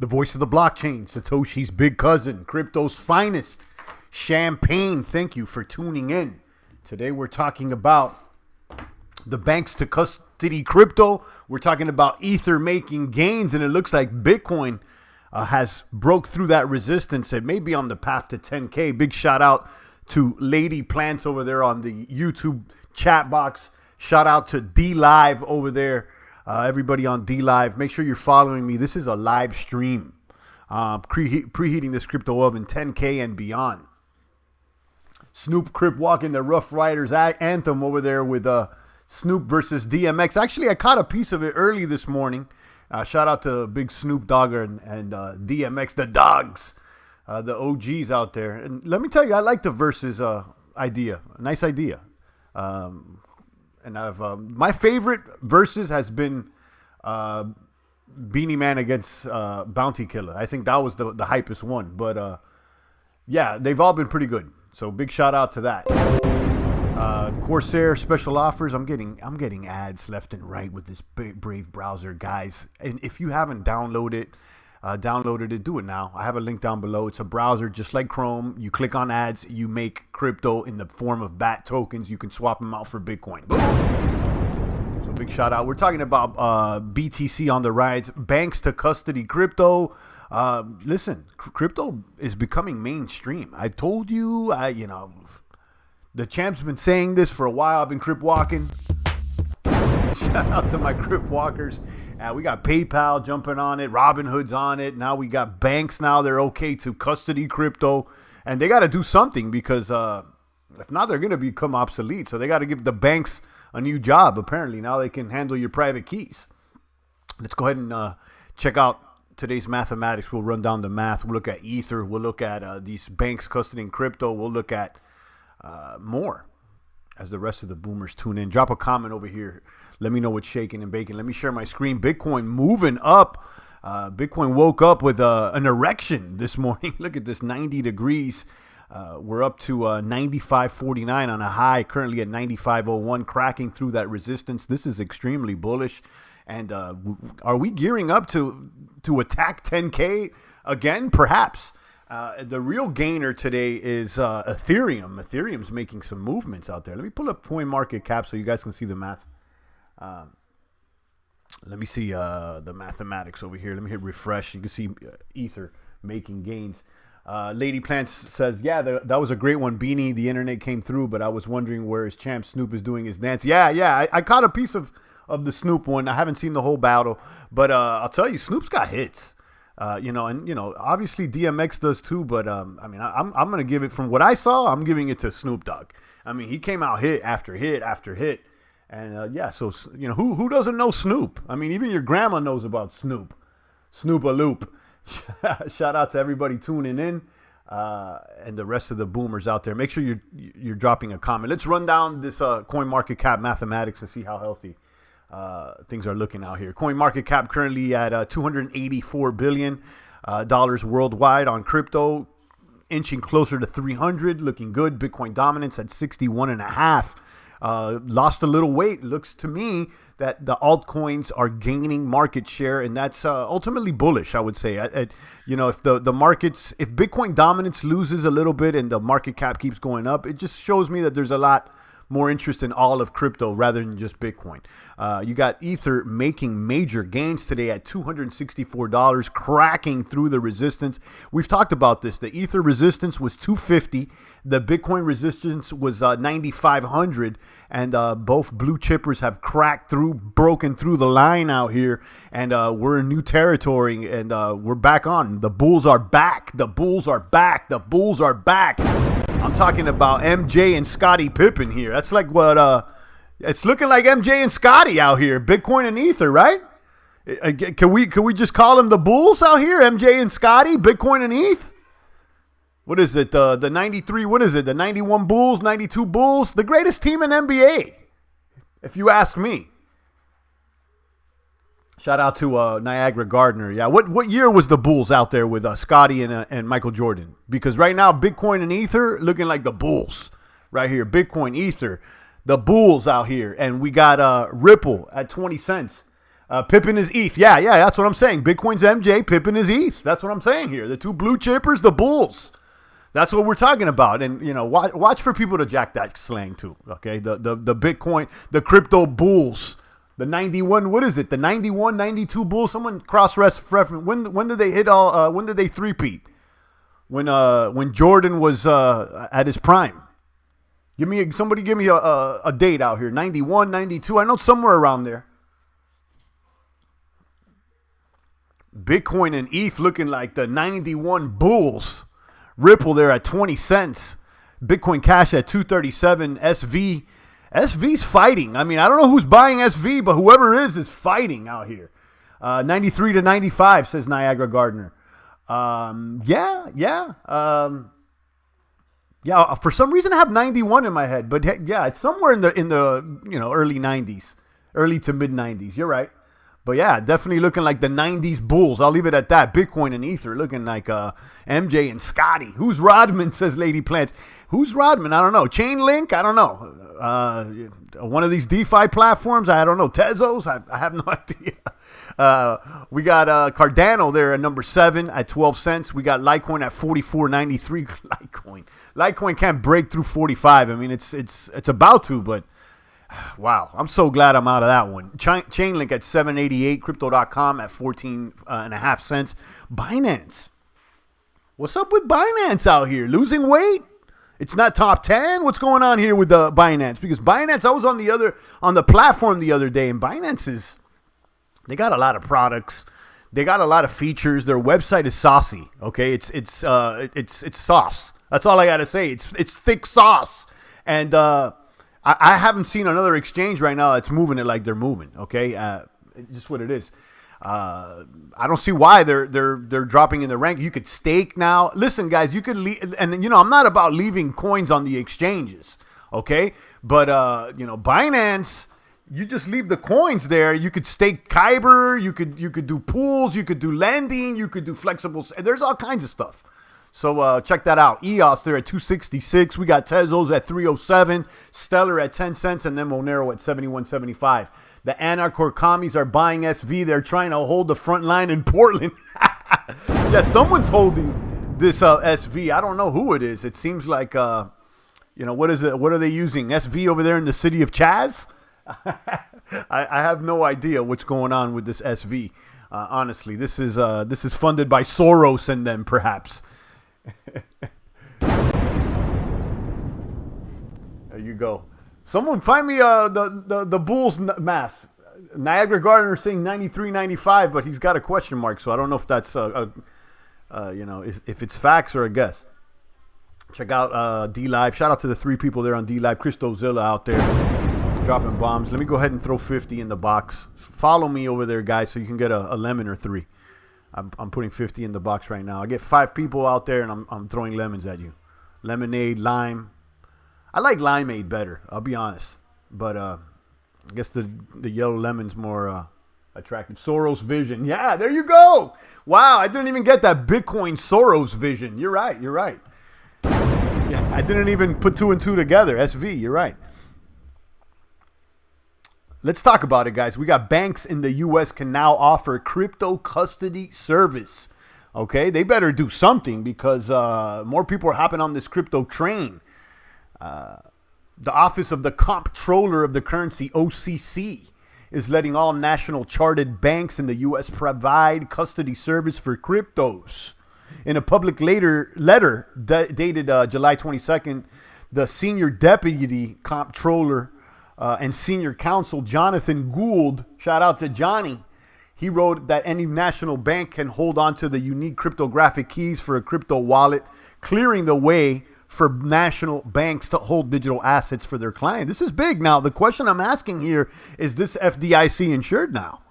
The voice of the blockchain, Satoshi's big cousin, crypto's finest, Champagne. Thank you for tuning in. Today we're talking about the banks to custody crypto. We're talking about Ether making gains, and it looks like Bitcoin has broke through that resistance. It may be on the path to 10K. Big shout out to Lady Plants over there on the YouTube chat box. Shout out to D Live over there. Everybody on D Live, make sure you're following me. This is a live stream, preheating this crypto oven 10K and beyond. Snoop Crip walking the Rough Riders anthem over there with Snoop versus DMX. Actually, I caught a piece of it early this morning. Shout out to Big Snoop Dogger and DMX, the dogs, the OGs out there. And let me tell you, I like the versus idea. A nice idea. And I've my favorite versus has been Beanie Man against Bounty Killer. I think that was the hypest one. But yeah, they've all been pretty good. So big shout out to that. Corsair special offers. I'm getting ads left and right with this Brave browser, guys. And if you haven't downloaded it, do it now. I have a link down below. It's a browser just like Chrome. You click on ads, you make crypto in the form of BAT tokens. You can swap them out for Bitcoin. So big shout out. We're talking about BTC on the rise, banks to custody crypto. Listen, crypto is becoming mainstream. I told you, the champ's been saying this for a while. I've been crip walking. Shout out to my crip walkers. We got PayPal jumping on it. Robinhood's on it. Now we got banks. Now they're okay to custody crypto. And they got to do something because if not, they're going to become obsolete. So they got to give the banks a new job, apparently. Now they can handle your private keys. Let's go ahead and check out today's mathematics. We'll run down the math. We'll look at Ether. We'll look at these banks custodying crypto. We'll look at more as the rest of the boomers tune in. Drop a comment over here. Let me know what's shaking and baking. Let me share my screen. Bitcoin moving up. Bitcoin woke up with an erection this morning. Look at this, 90 degrees. We're up to 95.49 on a high, currently at 95.01, cracking through that resistance. This is extremely bullish. And are we gearing up to attack 10K again? Perhaps. The real gainer today is Ethereum. Ethereum's making some movements out there. Let me pull up CoinMarketCap so you guys can see the math. Let me see the mathematics over here. Let me hit refresh. You can see Ether making gains. Lady Plants says, yeah, that was a great one, Beanie. The internet came through, but I was wondering where his champ Snoop is doing his dance. Yeah. I caught a piece of the Snoop one. I haven't seen the whole battle, but I'll tell you, Snoop's got hits. Obviously DMX does too, but I'm going to give it, from what I saw, I'm giving it to Snoop Dogg. I mean, he came out hit after hit after hit. And so who doesn't know Snoop? I mean, even your grandma knows about Snoop. Snoop-a-loop. Shout out to everybody tuning in, and the rest of the boomers out there. Make sure you're dropping a comment. Let's run down this CoinMarketCap mathematics and see how healthy things are looking out here. CoinMarketCap currently at $284 billion worldwide on crypto, inching closer to 300, looking good. Bitcoin dominance at 61.5. Lost a little weight. Looks to me that the altcoins are gaining market share, and that's ultimately bullish, I would say. If the markets, if Bitcoin dominance loses a little bit and the market cap keeps going up, it just shows me that there's a lot more interest in all of crypto rather than just Bitcoin. You got Ether making major gains today at $264, cracking through the resistance. We've talked about this. The Ether resistance was 250. The Bitcoin resistance was 9,500. And both blue chippers have cracked through, broken through the line out here. And we're in new territory, and we're back on. The bulls are back. The bulls are back. The bulls are back. I'm talking about MJ and Scottie Pippen here. That's like what it's looking like, MJ and Scottie out here. Bitcoin and Ether, right? Can we just call them the Bulls out here? MJ and Scottie, Bitcoin and ETH? What is it? The 93, what is it? The 91 Bulls, 92 Bulls? The greatest team in NBA, if you ask me. Shout out to Niagara Gardner. Yeah, what year was the Bulls out there with Scottie and Michael Jordan? Because right now, Bitcoin and Ether looking like the Bulls right here. Bitcoin, Ether, the Bulls out here. And we got Ripple at 20 cents. Pippen is ETH. Yeah, that's what I'm saying. Bitcoin's MJ, Pippen is ETH. That's what I'm saying here. The two blue chippers, the bulls. That's what we're talking about. And, watch for people to jack that slang too, okay? The Bitcoin, the crypto bulls. The 91, what is it? The 91, 92 bulls? Someone cross-reference. When did they hit all, when did they three-peat? When Jordan was at his prime. Somebody give me a date out here. 91, 92. I know somewhere around there. Bitcoin and ETH looking like the 91 bulls. Ripple there at 20 cents. Bitcoin Cash at 237. SV's fighting. I mean, I don't know who's buying SV, but whoever is fighting out here. 93 to 95, says Niagara Gardner. Yeah. For some reason I have 91 in my head, but yeah, it's somewhere in the early 90s, early to mid 90s. You're right. But yeah, definitely looking like the 90s bulls. I'll leave it at that. Bitcoin and Ether looking like MJ and Scotty. Who's Rodman, says Lady Plants. Who's Rodman? I don't know. Chainlink? I don't know. One of these DeFi platforms? I don't know. Tezos? I have no idea. We got Cardano there at number 7 at 12 cents. We got Litecoin at 44.93. Litecoin can't break through 45. I mean, it's about to, but wow. I'm so glad I'm out of that one. Chainlink at 7.88. Crypto.com at 14.5 cents. Binance. What's up with Binance out here? Losing weight? It's not top 10. What's going on here with the Binance? Because Binance, I was on the platform the other day, and Binance they got a lot of products. They got a lot of features. Their website is saucy. Okay, it's sauce. That's all I got to say. It's thick sauce, and I haven't seen another exchange right now that's moving it like they're moving. Okay, just what it is. I don't see why they're dropping in the rank. You could stake now. Listen, guys, you could leave, and I'm not about leaving coins on the exchanges, okay? But Binance, you just leave the coins there. You could stake Kyber. You could do pools. You could do lending. You could do flexible. There's all kinds of stuff. So check that out. EOS there at 266. We got Tezos at 307. Stellar at 10 cents, and then Monero at 71.75. The Anarchor commies are buying SV. They're trying to hold the front line in Portland. Yeah, someone's holding this SV. I don't know who it is. It seems like, what is it? What are they using? SV over there in the city of Chaz? I have no idea what's going on with this SV. Honestly, this is funded by Soros and them, perhaps. There you go. Someone find me the Bulls math. Niagara Gardner saying 93.95, but he's got a question mark, so I don't know if that's if it's facts or a guess. Check out D Live. Shout out to the 3 people there on D Live. Christozilla out there dropping bombs. Let me go ahead and throw 50 in the box. Follow me over there, guys, so you can get a lemon or 3. I'm putting 50 in the box right now. I get 5 people out there, and I'm throwing lemons at you. Lemonade, lime. I like limeade better, I'll be honest. But I guess the yellow lemon's more attractive. Soros vision. Yeah, there you go. Wow, I didn't even get that Bitcoin Soros vision. You're right. Yeah, I didn't even put 2 and 2 together. SV, you're right. Let's talk about it, guys. We got banks in the U.S. can now offer crypto custody service. Okay, they better do something because more people are hopping on this crypto train. The Office of the Comptroller of the Currency, OCC, is letting all national chartered banks in the U.S. provide custody service for cryptos. In a public letter dated July 22nd, the Senior Deputy Comptroller and Senior Counsel Jonathan Gould, shout out to Johnny, he wrote that any national bank can hold on to the unique cryptographic keys for a crypto wallet, clearing the way for national banks to hold digital assets for their clients. This is big. Now, the question I'm asking here is this FDIC insured now,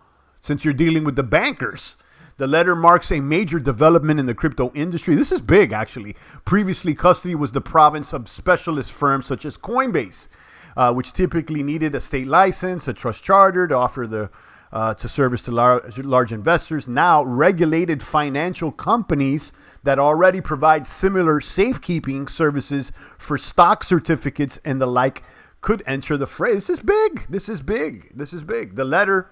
since you're dealing with the bankers? The letter marks a major development in the crypto industry. This is big, actually. Previously, custody was the province of specialist firms such as Coinbase, which typically needed a state license, a trust charter to offer to service to large investors. Now, regulated financial companies that already provide similar safekeeping services for stock certificates and the like could enter the fray. This is big. The letter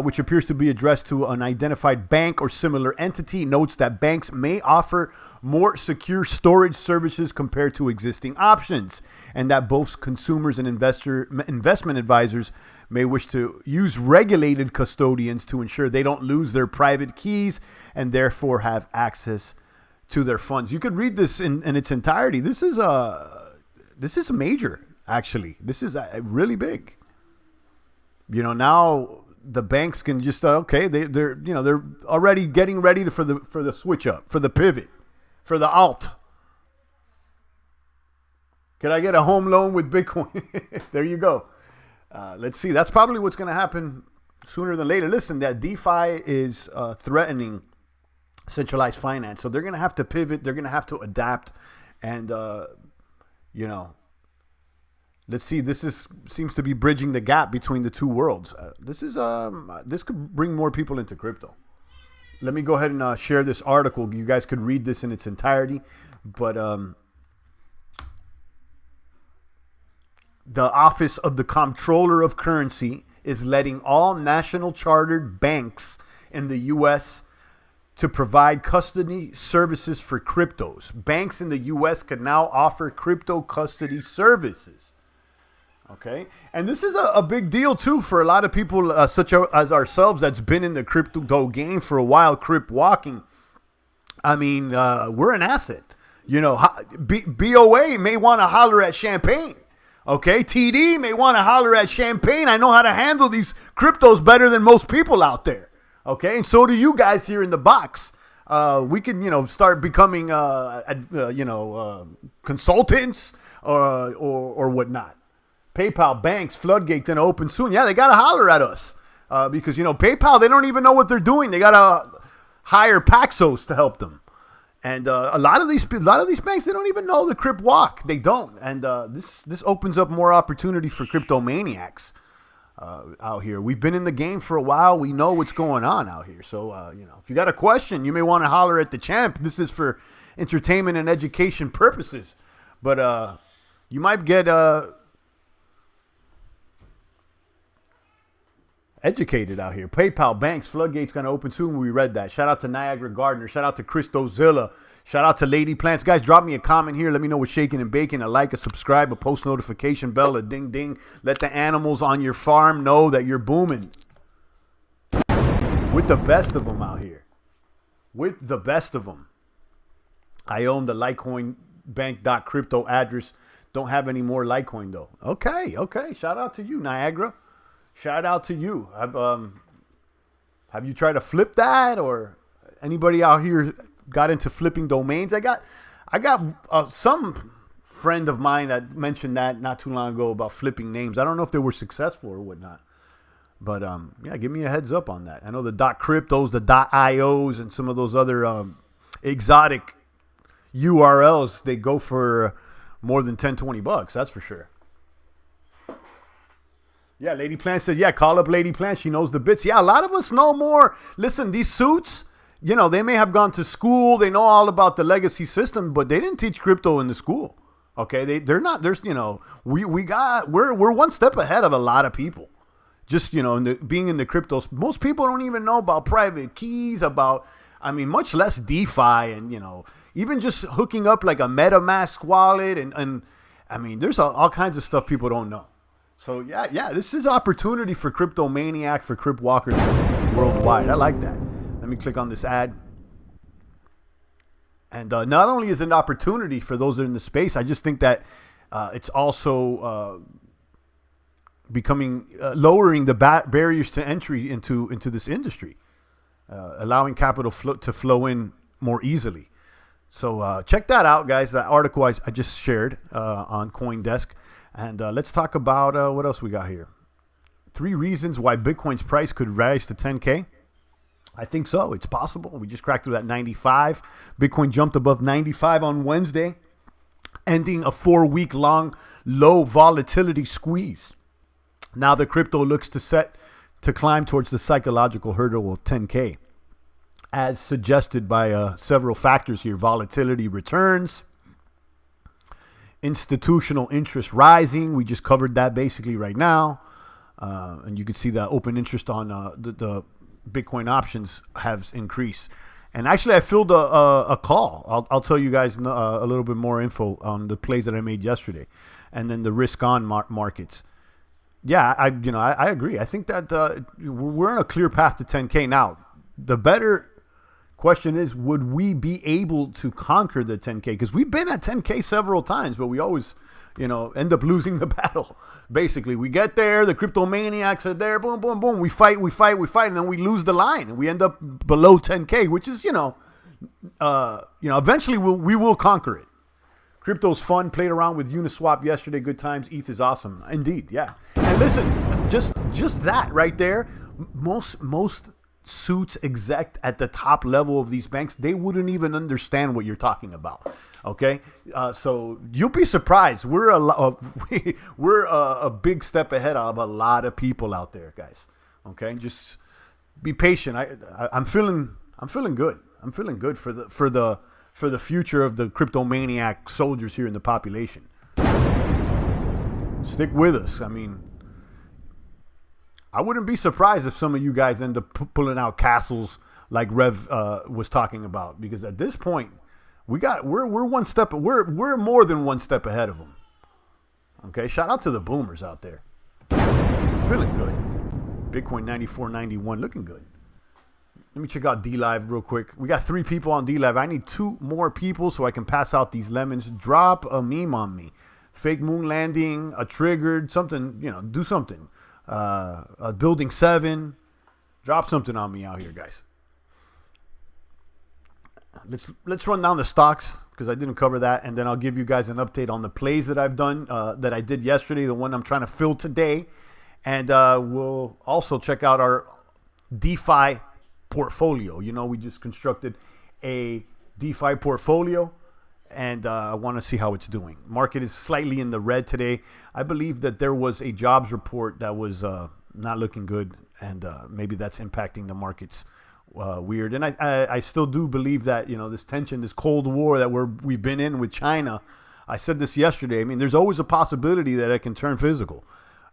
which appears to be addressed to an identified bank or similar entity, notes that banks may offer more secure storage services compared to existing options, and that both consumers and investment advisors may wish to use regulated custodians to ensure they don't lose their private keys and therefore have access to their funds. You could read this in its entirety. This is major, actually. This is really big. Now the banks can just they're already getting ready for the switch up, for the pivot, for the alt. Can I get a home loan with Bitcoin? There you go. Let's see. That's probably what's going to happen sooner than later. Listen, that DeFi is threatening centralized finance, so they're going to have to pivot. They're going to have to adapt, and let's see. This seems to be bridging the gap between the two worlds. This could bring more people into crypto. Let me go ahead and share this article. You guys could read this in its entirety, but the Office of the Comptroller of Currency is letting all national chartered banks in the U.S. to provide custody services for cryptos. Banks in the U.S. can now offer crypto custody services. Okay, and this is a big deal too for a lot of people such as ourselves that's been in the crypto game for a while, crypt walking. I mean, we're an asset. BOA may want to holler at Champagne. Okay, TD may want to holler at Champagne. I know how to handle these cryptos better than most people out there. Okay, and so do you guys here in the box. We can, start becoming, consultants or whatnot. PayPal, banks, floodgates, and open soon. Yeah, they got to holler at us because, PayPal, they don't even know what they're doing. They got to hire Paxos to help them. And a lot of these banks, they don't even know the crypt walk. They don't. And this opens up more opportunity for cryptomaniacs out here. We've been in the game for a while. We know what's going on out here. So, if you got a question, you may want to holler at the champ. This is for entertainment and education purposes. But you might get educated out here. PayPal, banks, floodgates going to open soon. We read that. Shout out to Niagara Gardner. Shout out to Christozilla. Shout out to Lady Plants. Guys, drop me a comment here. Let me know what's shaking and baking. A like, a subscribe, a post notification bell, a ding ding. Let the animals on your farm know that you're booming. With the best of them out here. With the best of them. I own the LitecoinBank.crypto address. Don't have any more Litecoin though. Okay. Shout out to you, Niagara. Shout out to you. Have you tried to flip that, or anybody out here got into flipping domains? I got some friend of mine that mentioned that not too long ago about flipping names. I don't know if they were successful or whatnot, but give me a heads up on that. I know the .cryptos, the .ios, and some of those other exotic URLs, they go for more than $10-20. That's for sure. Yeah, Lady Plant said, call up Lady Plant. She knows the bits. Yeah, a lot of us know more. Listen, these suits, they may have gone to school. They know all about the legacy system, but they didn't teach crypto in the school. Okay, they're not. There's, we're one step ahead of a lot of people. Just, being in the cryptos. Most people don't even know about private keys, much less DeFi and, even just hooking up like a MetaMask wallet. And there's all kinds of stuff people don't know. So, this is opportunity for cryptomaniacs, for crypt walkers worldwide. I like that. Let me click on this ad. And not only is it an opportunity for those that are in the space, I just think that it's also lowering the barriers to entry into this industry, allowing capital to flow in more easily. So check that out, guys. That article I just shared on CoinDesk. And let's talk about what else we got here. 3 reasons why Bitcoin's price could rise to 10K. I think so. It's possible. We just cracked through that 95. Bitcoin jumped above 95 on Wednesday, ending a 4-week-long low volatility squeeze. Now the crypto looks set to climb towards the psychological hurdle of 10K, as suggested by several factors here. Volatility returns. Institutional interest rising. We just covered that basically right now. And you can see that open interest on the Bitcoin options has increased. And actually, I filled a call. I'll tell you guys a little bit more info on the plays that I made yesterday, and then the risk-on markets. Yeah, I agree. I think that we're on a clear path to 10K now. The better question is, would we be able to conquer the 10K? Because we've been at 10K several times, but we always, end up losing the battle. Basically, we get there, the crypto maniacs are there, boom, boom, boom. We fight, and then we lose the line, and we end up below 10K, which is, eventually we will conquer it. Crypto's fun. Played around with Uniswap yesterday. Good times. ETH is awesome. Indeed, yeah. And listen, just that right there, most suits exec at the top level of these banks, they wouldn't even understand what you're talking about. Okay, so you'll be surprised. We're a big step ahead of a lot of people out there, guys. Okay, just be patient. I'm feeling good. I'm feeling good for the future of the cryptomaniac soldiers here in the population. Stick with us. I mean, I wouldn't be surprised if some of you guys end up pulling out castles like Rev was talking about, because at this point we're more than one step ahead of them. Okay, shout out to the boomers out there. Feeling good. Bitcoin 94.91, looking good. Let me check out D-Live real quick. We got 3 people on D-Live. I need 2 more people so I can pass out these lemons. Drop a meme on me. Fake moon landing, a triggered, something, do something. Building 7. Drop something on me out here, guys. Let's run down the stocks, because I didn't cover that, and then I'll give you guys an update on the plays that I've done, that I did yesterday, the one I'm trying to fill today. And we'll also check out our DeFi portfolio. We just constructed a DeFi portfolio, and I want to see how it's doing. Market is slightly in the red today. I believe that there was a jobs report that was not looking good, and maybe that's impacting the markets weird. And I still do believe that this tension, this Cold War that we've been in with China. I said this yesterday. I mean, there's always a possibility that it can turn physical.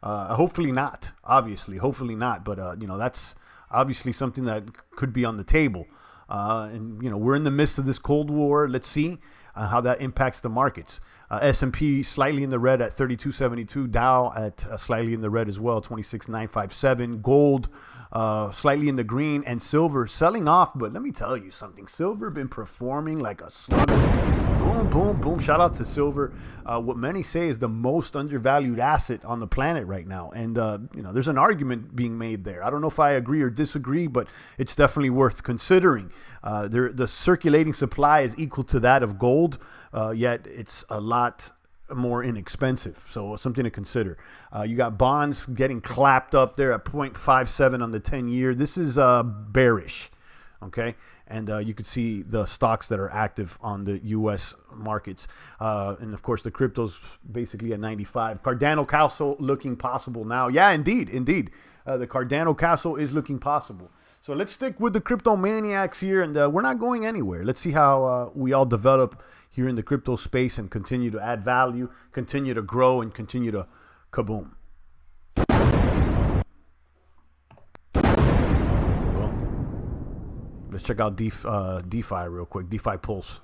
Hopefully not. Obviously, hopefully not. But that's obviously something that could be on the table. And we're in the midst of this Cold War. Let's see how that impacts the markets. S&P slightly in the red at 32.72. Dow at slightly in the red as well, 26.957. Gold slightly in the green, and silver selling off. But let me tell you something. Silver been performing like a slugger. Boom, boom, boom. Shout out to silver. What many say is the most undervalued asset on the planet right now. And, there's an argument being made there. I don't know if I agree or disagree, but it's definitely worth considering. The circulating supply is equal to that of gold, yet it's a lot more inexpensive. So something to consider. You got bonds getting clapped up there at 0.57 on the 10-year. This is bearish. Okay. And you can see the stocks that are active on the U.S. markets. And, of course, the crypto's basically at 95. Cardano Castle looking possible now. Yeah, indeed. The Cardano Castle is looking possible. So let's stick with the crypto maniacs here, and we're not going anywhere. Let's see how we all develop here in the crypto space and continue to add value, continue to grow, and continue to kaboom. Let's check out DeFi real quick, DeFi Pulse.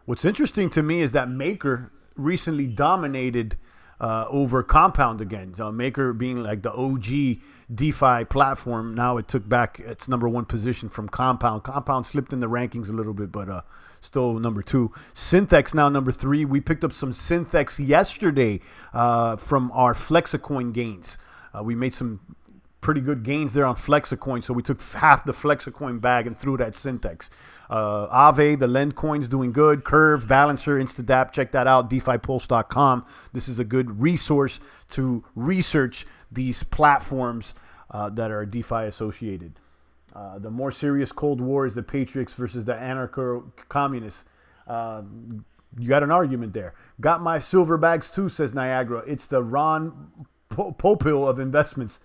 What's interesting to me is that Maker recently dominated over Compound again. So Maker being like the OG DeFi platform. Now it took back its #1 position from Compound. Compound slipped in the rankings a little bit, but still #2. Synthex now #3. We picked up some Synthex yesterday from our Flexicoin gains. We made some pretty good gains there on Flexicoin, so we took half the Flexicoin bag and threw it at Synthex. Aave, the Lend coin's doing good. Curve, Balancer, Instadap, check that out, DeFiPulse.com. This is a good resource to research these platforms that are DeFi associated. The more serious Cold War is the Patriots versus the anarcho-communists. You got an argument there. Got my silver bags too, says Niagara. It's the Ron Popeil of investments.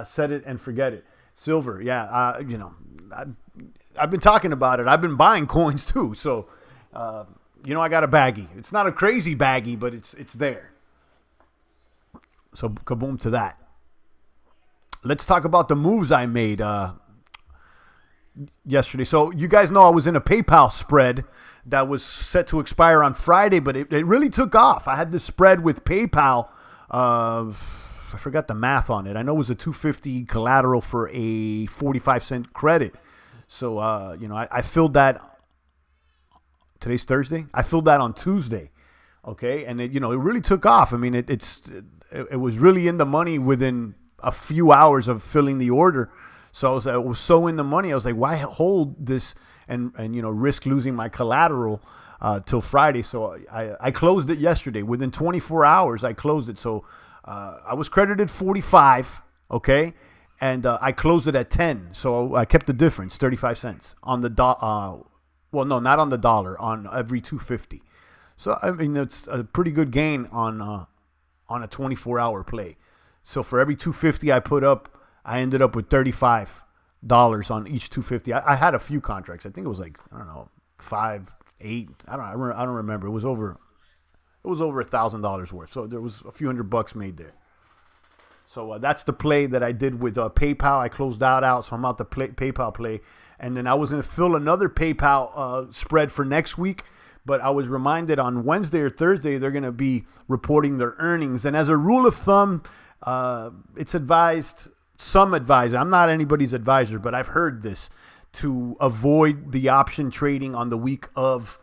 Set it and forget it. Silver, yeah. I've been talking about it. I've been buying coins too. So, I got a baggie. It's not a crazy baggie, but it's there. So kaboom to that. let's talk about the moves I made yesterday. So you guys know I was in a PayPal spread that was set to expire on Friday, but it really took off. I had this spread with PayPal. I forgot the math on it. I know it was a $250 collateral for a 45-cent credit. So, I filled that. Today's Thursday. I filled that on Tuesday. Okay. And it really took off. I mean, it was really in the money within a few hours of filling the order. So I was so in the money. I was like, why hold this and risk losing my collateral till Friday? So I closed it yesterday. Within 24 hours, I closed it. So I was credited 45. Okay. And I closed it at 10. So I kept the difference, 35 cents on the well, no, not on the dollar, on every 250. So, I mean, it's a pretty good gain on a 24-hour play. So for every 250 I put up, I ended up with $35 on each 250. I had a few contracts. I think it was like, I don't know, 5, 8. I don't remember. It was over $1,000 worth. So there was a few $100 made there. So that's the play that I did with PayPal. I closed out, so I'm out the PayPal play. And then I was going to fill another PayPal spread for next week. But I was reminded on Wednesday or Thursday, they're going to be reporting their earnings. And as a rule of thumb, it's advised, some advise, I'm not anybody's advisor, but I've heard this, to avoid the option trading on the week of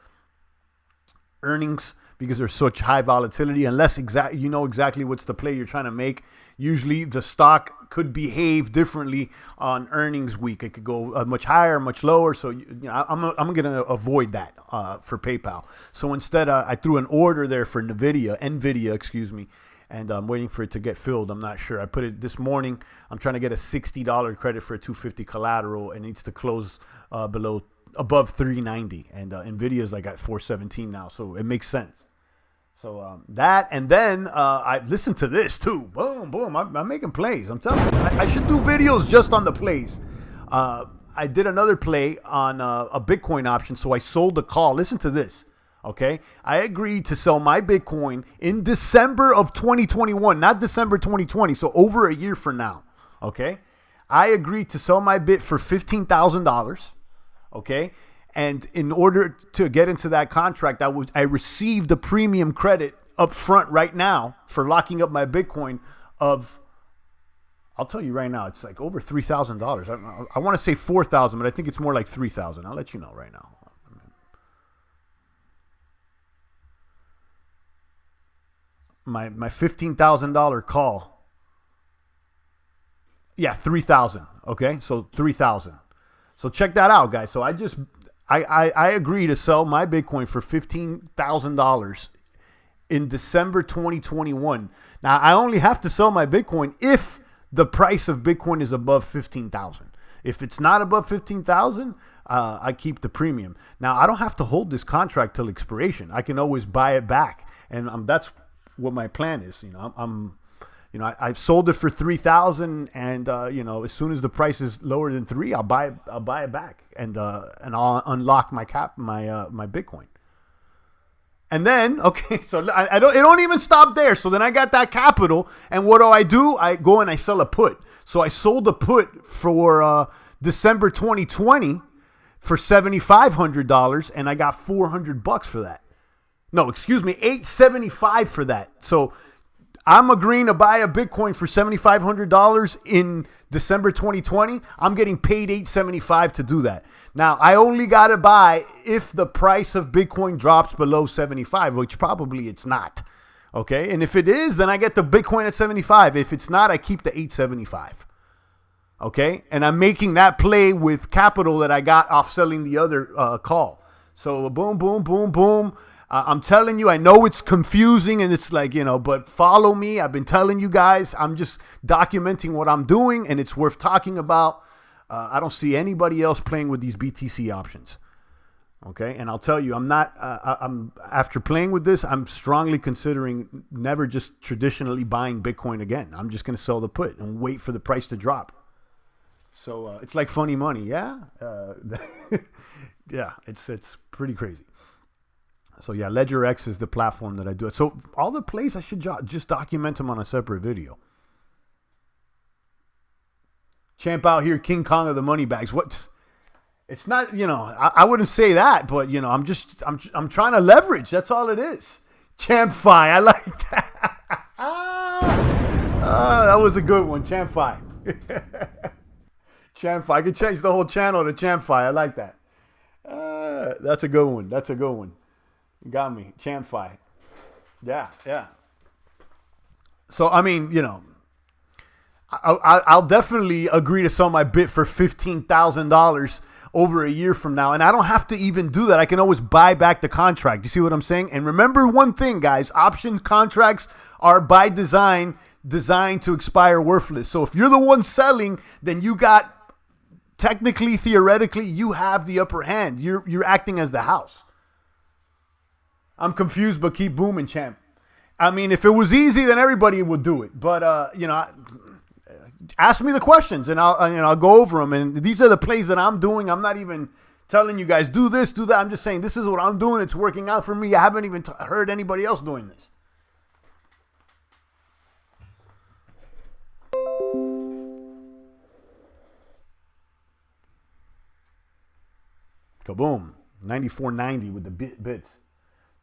earnings because there's such high volatility. Unless you know exactly what's the play you're trying to make. Usually the stock could behave differently on earnings week. It could go much higher, much lower. So I'm going to avoid that for PayPal. So instead, I threw an order there for NVIDIA, excuse me, and I'm waiting for it to get filled. I'm not sure. I put it this morning. I'm trying to get a $60 credit for a 250 collateral. It needs to close above 390, and NVIDIA is like at 417 now, so it makes sense. So that, and then I listened to this too. Boom, boom. I'm making plays. I'm telling you, I should do videos just on the plays. I did another play on a Bitcoin option, so I sold the call. Listen to this, okay? I agreed to sell my Bitcoin in December of 2021, not December 2020, so over a year from now, okay? I agreed to sell my Bit for $15,000, okay? And in order to get into that contract, I received a premium credit up front right now for locking up my Bitcoin of, I'll tell you right now, it's like over $3,000. I want to say $4,000, but I think it's more like $3,000. I'll let you know right now. My $15,000 call. Yeah, $3,000. Okay, so $3,000. So check that out, guys. So I agree to sell my Bitcoin for $15,000 in December 2021. Now, I only have to sell my Bitcoin if the price of Bitcoin is above 15,000. If it's not above 15,000, I keep the premium. Now, I don't have to hold this contract till expiration. I can always buy it back, and that's what my plan is. I've sold it for 3,000, and as soon as the price is lower than 3, I'll buy it back, and I'll unlock my Bitcoin. And then, okay, so it don't even stop there. So then I got that capital, and what do? I go and I sell a put. So I sold a put for December 2020 for $7,500, and I got $400 for that. No, excuse me, $875 for that. So I'm agreeing to buy a Bitcoin for $7,500 in December 2020. I'm getting paid $875 to do that. Now, I only got to buy if the price of Bitcoin drops below 75, which probably it's not. Okay, and if it is, then I get the Bitcoin at 75. If it's not, I keep the 875. Okay, and I'm making that play with capital that I got off selling the other call. So boom, boom, boom, boom. I'm telling you, I know it's confusing and it's like, but follow me. I've been telling you guys, I'm just documenting what I'm doing and it's worth talking about. I don't see anybody else playing with these BTC options. Okay. And I'll tell you, I'm after playing with this, I'm strongly considering never just traditionally buying Bitcoin again. I'm just going to sell the put and wait for the price to drop. So it's like funny money. Yeah. Yeah. It's pretty crazy. So yeah, LedgerX is the platform that I do it. So all the plays, I should just document them on a separate video. Champ out here, King Kong of the money bags. What? It's not, I wouldn't say that, but I'm trying to leverage. That's all it is. Champ-fi, I like that. That was a good one, Champ-fi. Champ-fi, I could change the whole channel to Champ-fi. I like that. That's a good one. That's a good one. You got me, Champ-fi. Yeah. So I mean, I'll definitely agree to sell my bit for $15,000 over a year from now. And I don't have to even do that. I can always buy back the contract. You see what I'm saying? And remember one thing, guys, option contracts are by design designed to expire worthless. So if you're the one selling, then you got, technically, theoretically, you have the upper hand. You're acting as the house. I'm confused, but keep booming, champ. I mean, if it was easy, then everybody would do it. But, ask me the questions and I'll go over them. And these are the plays that I'm doing. I'm not even telling you guys do this, do that. I'm just saying this is what I'm doing. It's working out for me. I haven't even heard anybody else doing this. Kaboom. 94.90 with the bits.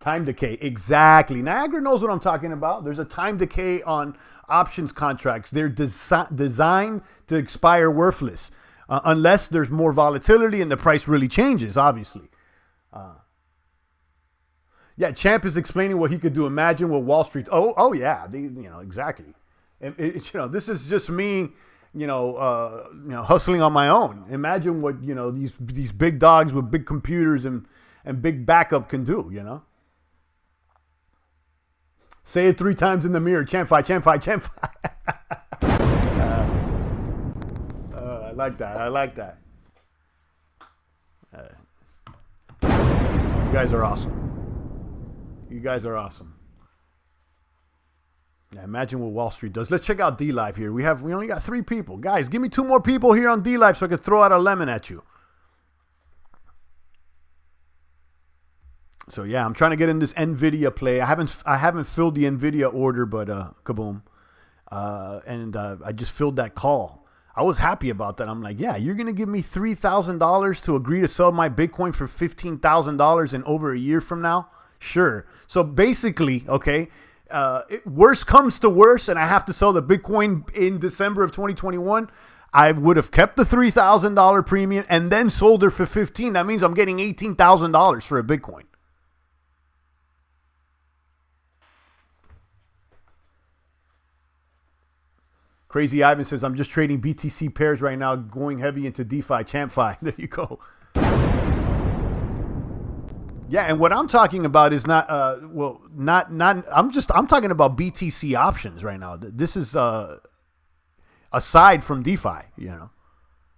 Time decay. Exactly. Niagara knows what I'm talking about. There's a time decay on options contracts. They're designed to expire worthless unless there's more volatility and the price really changes, obviously. Yeah, Champ is explaining what he could do. Imagine what Wall Street. Oh yeah, exactly. This is just me, hustling on my own. Imagine what these big dogs with big computers and big backup can do. Say it 3 times in the mirror. Champ-fi, Champ-fi, Champ-fi. I like that. I like that. You guys are awesome. You guys are awesome. Yeah, imagine what Wall Street does. Let's check out D-Live here. We only got 3 people. Guys, give me 2 more people here on D-Live so I can throw out a lemon at you. So yeah, I'm trying to get in this NVIDIA play. I haven't filled the NVIDIA order, but kaboom. I just filled that call. I was happy about that. I'm like, yeah, you're going to give me $3,000 to agree to sell my Bitcoin for $15,000 in over a year from now? Sure. So basically, okay, worst comes to worst and I have to sell the Bitcoin in December of 2021. I would have kept the $3,000 premium and then sold her for $15,000. That means I'm getting $18,000 for a Bitcoin. Crazy Ivan says, I'm just trading BTC pairs right now, going heavy into DeFi, Champ-fi. There you go. Yeah, and what I'm talking about is not, I'm talking about BTC options right now. This is aside from DeFi,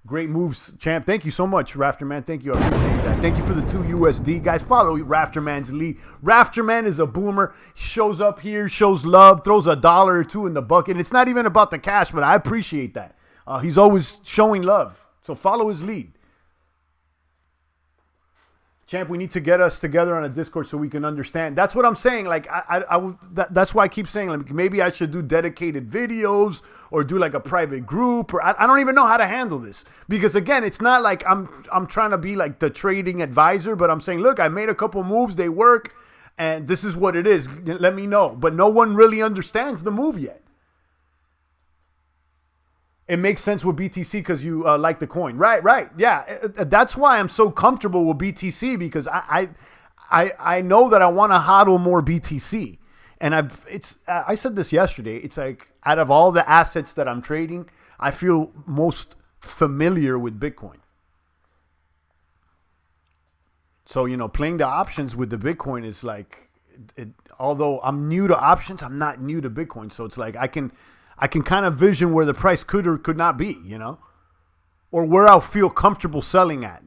Great moves, Champ. Thank you so much, Rafterman. Thank you. I appreciate that. Thank you for the 2 USD. Guys, follow Rafterman's lead. Rafterman is a boomer. Shows up here, shows love, throws $1 or 2 in the bucket. It's not even about the cash, but I appreciate that. He's always showing love. So follow his lead. Champ, we need to get us together on a Discord so we can understand. That's what I'm saying. Like, that's why I keep saying, like, maybe I should do dedicated videos or do like a private group, or I don't even know how to handle this. Because again, it's not like I'm trying to be like the trading advisor, but I'm saying, look, I made a couple moves, they work, and this is what it is. Let me know. But no one really understands the move yet. It makes sense with BTC because you like the coin. Right. Yeah, that's why I'm so comfortable with BTC, because I know that I want to hodl more BTC. And I said this yesterday. It's like, out of all the assets that I'm trading, I feel most familiar with Bitcoin. So, playing the options with the Bitcoin is like, although I'm new to options, I'm not new to Bitcoin. So it's like I can kind of vision where the price could or could not be, or where I'll feel comfortable selling at,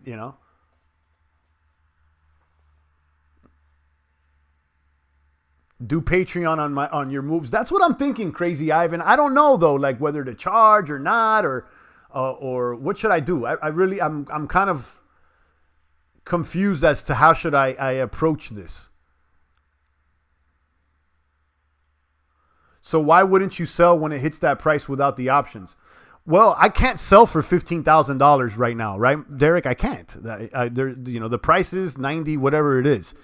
Do Patreon on your moves. That's what I'm thinking, Crazy Ivan. I don't know though, like whether to charge or not, or what should I do? I'm kind of confused as to how should I approach this. So why wouldn't you sell when it hits that price without the options? Well, I can't sell for $15,000 right now, right, Derek? I can't. The price is 90, whatever it is.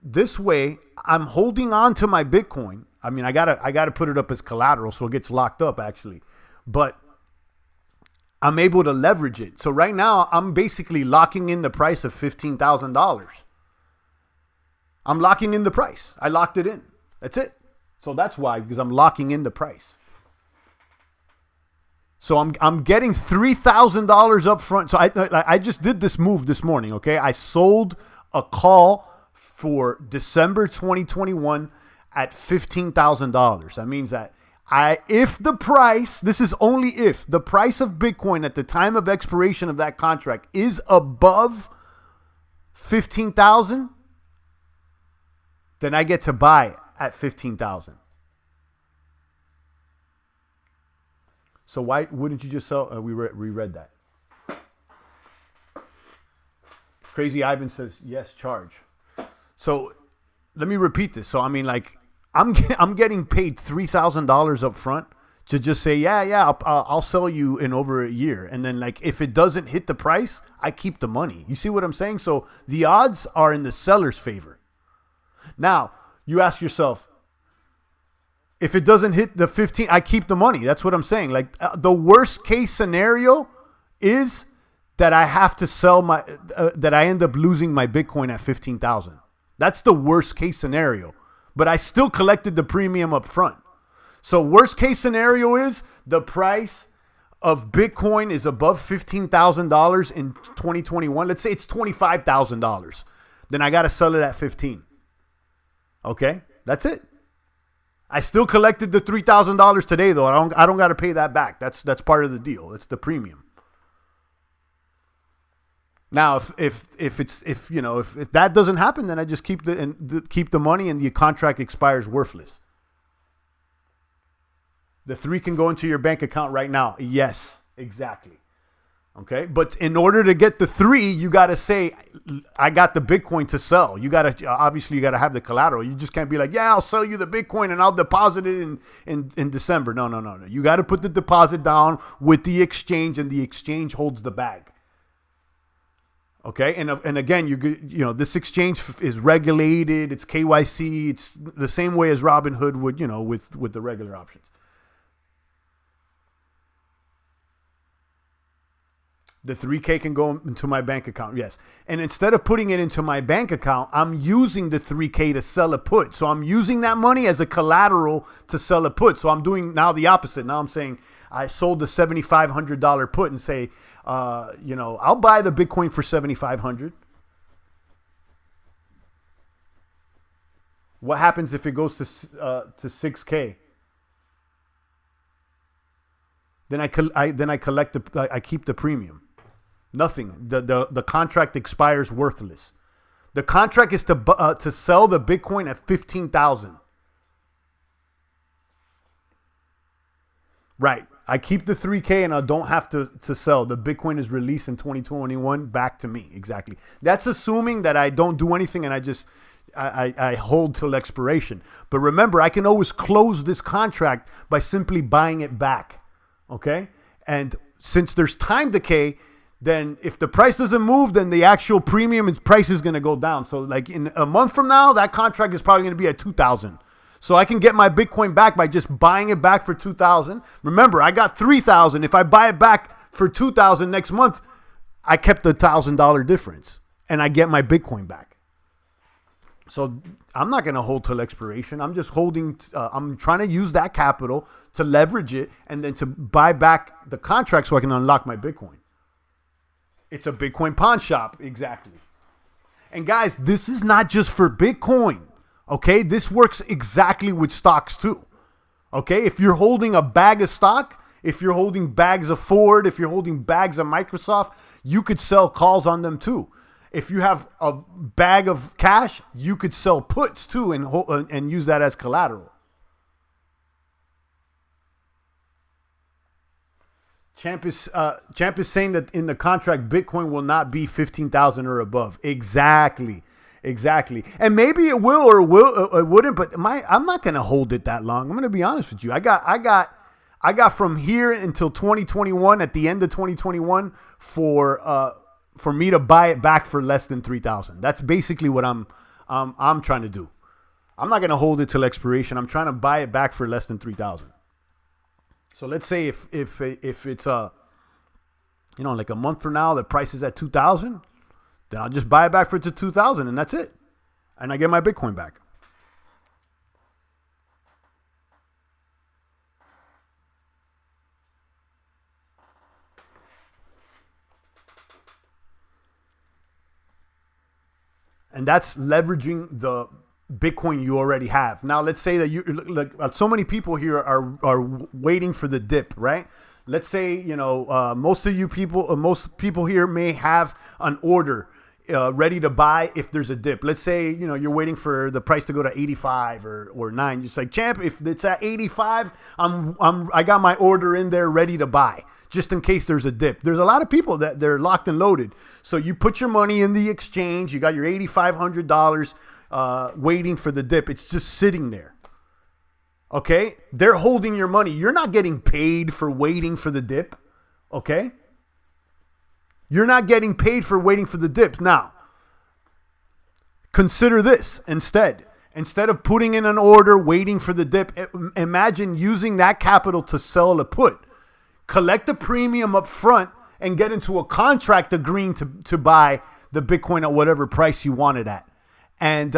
This way, I'm holding on to my Bitcoin. I mean, I gotta put it up as collateral so it gets locked up, actually. But I'm able to leverage it. So right now, I'm basically locking in the price of $15,000. I'm locking in the price. I locked it in. That's it. So that's why, because I'm locking in the price. So I'm getting $3,000 up front. So I just did this move this morning, okay? I sold a call for December 2021 at $15,000. That means that if the price, this is only if, the price of Bitcoin at the time of expiration of that contract is above 15,000, then I get to buy at 15,000. So why wouldn't you just sell? We reread that. Crazy Ivan says, yes, charge. So let me repeat this. So, I mean, like, I'm getting paid $3,000 up front to just say, yeah, I'll sell you in over a year. And then, like, if it doesn't hit the price, I keep the money. You see what I'm saying? So the odds are in the seller's favor. Now, you ask yourself, if it doesn't hit the 15, I keep the money. That's what I'm saying. Like, the worst case scenario is that I have to sell that I end up losing my Bitcoin at 15,000. That's the worst case scenario. But I still collected the premium up front. So worst case scenario is the price of Bitcoin is above $15,000 in 2021. Let's say it's $25,000. Then I got to sell it at 15. Okay, that's it. I still collected the $3,000 today, though. I don't got to pay that back. That's part of the deal. It's the premium. Now, if that doesn't happen, then I just keep the money, and the contract expires worthless. The 3 can go into your bank account right now. Yes, exactly. Okay, but in order to get the 3, you got to say, I got the Bitcoin to sell. You got to, obviously, you got to have the collateral. You just can't be like, yeah, I'll sell you the Bitcoin and I'll deposit it in December. No. You got to put the deposit down with the exchange, and the exchange holds the bag. Okay, and again, this exchange is regulated. It's KYC. It's the same way as Robinhood would, with the regular options. The 3K can go into my bank account, yes. And instead of putting it into my bank account, I'm using the 3K to sell a put. So I'm using that money as a collateral to sell a put. So I'm doing now the opposite. Now I'm saying I sold the $7,500 put and say, I'll buy the Bitcoin for $7,500. What happens if it goes to 6K? Then I keep the premium. Nothing. The contract expires worthless. The contract is to sell the Bitcoin at 15,000. Right. I keep the 3K and I don't have to sell. The Bitcoin is released in 2021 back to me. Exactly. That's assuming that I don't do anything and I just I hold till expiration. But remember, I can always close this contract by simply buying it back. Okay? And since there's time decay, then if the price doesn't move, then the actual premium and price is going to go down. So like in a month from now, that contract is probably going to be at 2,000. So I can get my Bitcoin back by just buying it back for 2,000. Remember, I got 3,000. If I buy it back for 2,000 next month, I kept the $1,000 difference and I get my Bitcoin back. So I'm not going to hold till expiration. I'm just holding. I'm trying to use that capital to leverage it and then to buy back the contract so I can unlock my Bitcoin. It's a Bitcoin pawn shop. Exactly. And guys, this is not just for Bitcoin. Okay, this works exactly with stocks too. Okay, if you're holding a bag of stock, if you're holding bags of Ford, if you're holding bags of Microsoft, you could sell calls on them too. If you have a bag of cash, you could sell puts too and use that as collateral. Champ is saying that in the contract, Bitcoin will not be 15,000 or above. Exactly. And maybe it will or it wouldn't, but I'm not going to hold it that long. I'm going to be honest with you. I I got from here until 2021, at the end of 2021, for me to buy it back for less than 3,000. That's basically what I'm trying to do. I'm not going to hold it till expiration. I'm trying to buy it back for less than 3,000. So let's say if it's like a month from now, the price is at 2,000, then I'll just buy it back for 2,000 and that's it. And I get my Bitcoin back. And that's leveraging the Bitcoin you already have. Now, let's say that so many people here are waiting for the dip, right? Let's say, most people here may have an order ready to buy if there's a dip. Let's say, you're waiting for the price to go to 85 or 9. You're just like, champ, if it's at 85, I got my order in there ready to buy, just in case there's a dip. There's a lot of people that they're locked and loaded. So you put your money in the exchange. You got your $8,500 waiting for the dip. It's just sitting there. Okay? They're holding your money. You're not getting paid for waiting for the dip. Okay? You're not getting paid for waiting for the dip. Now, consider this instead. Instead of putting in an order, waiting for the dip, imagine using that capital to sell a put. Collect the premium up front and get into a contract agreeing to buy the Bitcoin at whatever price you want it at. And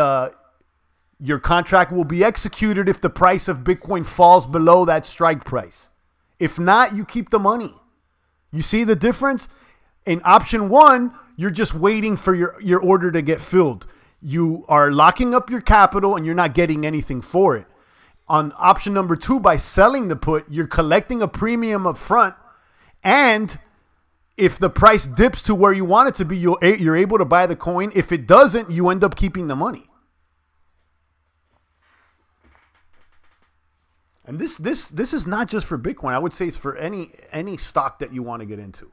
your contract will be executed if the price of Bitcoin falls below that strike price. If not, you keep the money. You see the difference? In option one, you're just waiting for your order to get filled. You are locking up your capital and you're not getting anything for it. On option number two, by selling the put, you're collecting a premium up front. And if the price dips to where you want it to be, you're able to buy the coin. If it doesn't, you end up keeping the money. And this is not just for Bitcoin. I would say it's for any stock that you want to get into.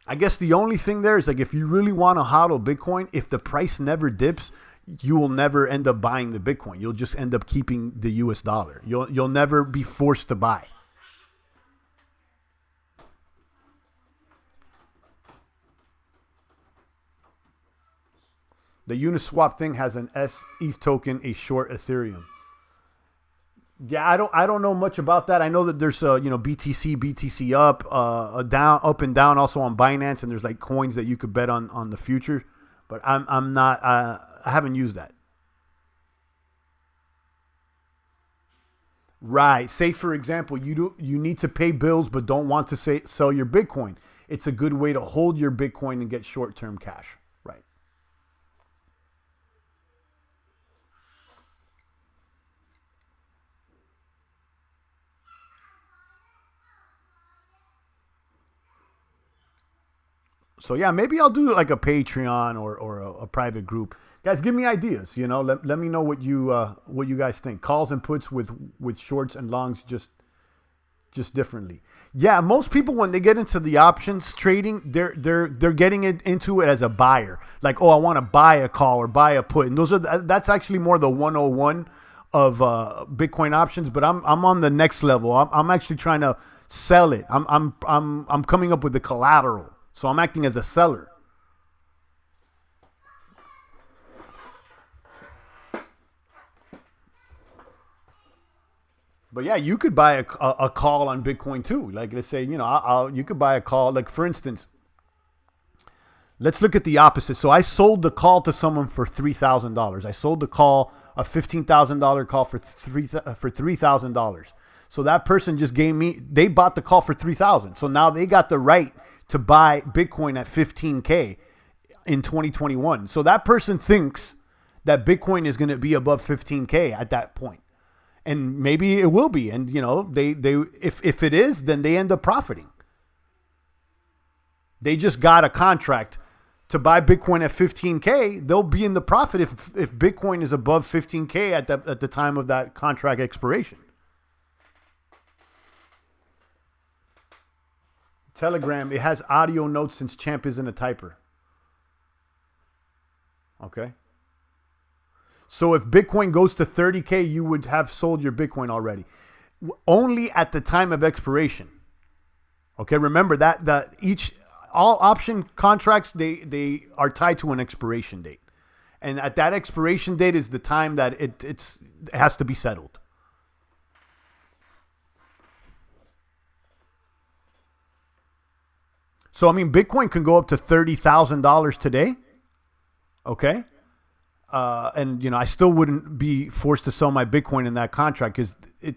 I guess the only thing there is, like, if you really want to hodl Bitcoin, if the price never dips, you will never end up buying the Bitcoin. You'll just end up keeping the US dollar. You'll never be forced to buy. The Uniswap thing has an ETH token, a short Ethereum. Yeah, I don't know much about that. I know that there's BTC up, down, up and down, also on Binance, and there's like coins that you could bet on the future. But I'm not. I haven't used that. Right. Say for example, you need to pay bills, but don't want to sell your Bitcoin. It's a good way to hold your Bitcoin and get short-term cash. Right. So yeah, maybe I'll do like a Patreon or a private group. Guys, give me ideas. Let me know what you guys think. Calls and puts with shorts and longs just differently. Yeah, most people when they get into the options trading, they're getting into it as a buyer. Like, oh, I want to buy a call or buy a put, and that's actually more the 101 of Bitcoin options. But I'm on the next level. I'm actually trying to sell it. I'm coming up with the collateral. So I'm acting as a seller. But yeah, you could buy a call on Bitcoin too. Like, let's say, you could buy a call. Like, for instance, let's look at the opposite. So I sold the call to someone for $3,000. I sold the call, a $15,000 call for $3,000. So that person just they bought the call for $3,000. So now they got the right to buy Bitcoin at 15K in 2021. So that person thinks that Bitcoin is going to be above 15K at that point. And maybe it will be. And, if it is, then they end up profiting. They just got a contract to buy Bitcoin at 15K. They'll be in the profit if Bitcoin is above 15K at the time of that contract expiration. Telegram, it has audio notes since Champ isn't a typer. Okay. So if Bitcoin goes to 30K, you would have sold your Bitcoin already. Only at the time of expiration. Okay, remember that all option contracts, they are tied to an expiration date. And at that expiration date is the time that it has to be settled. So, I mean, Bitcoin can go up to $30,000 today. Okay. And, you know, I still wouldn't be forced to sell my Bitcoin in that contract because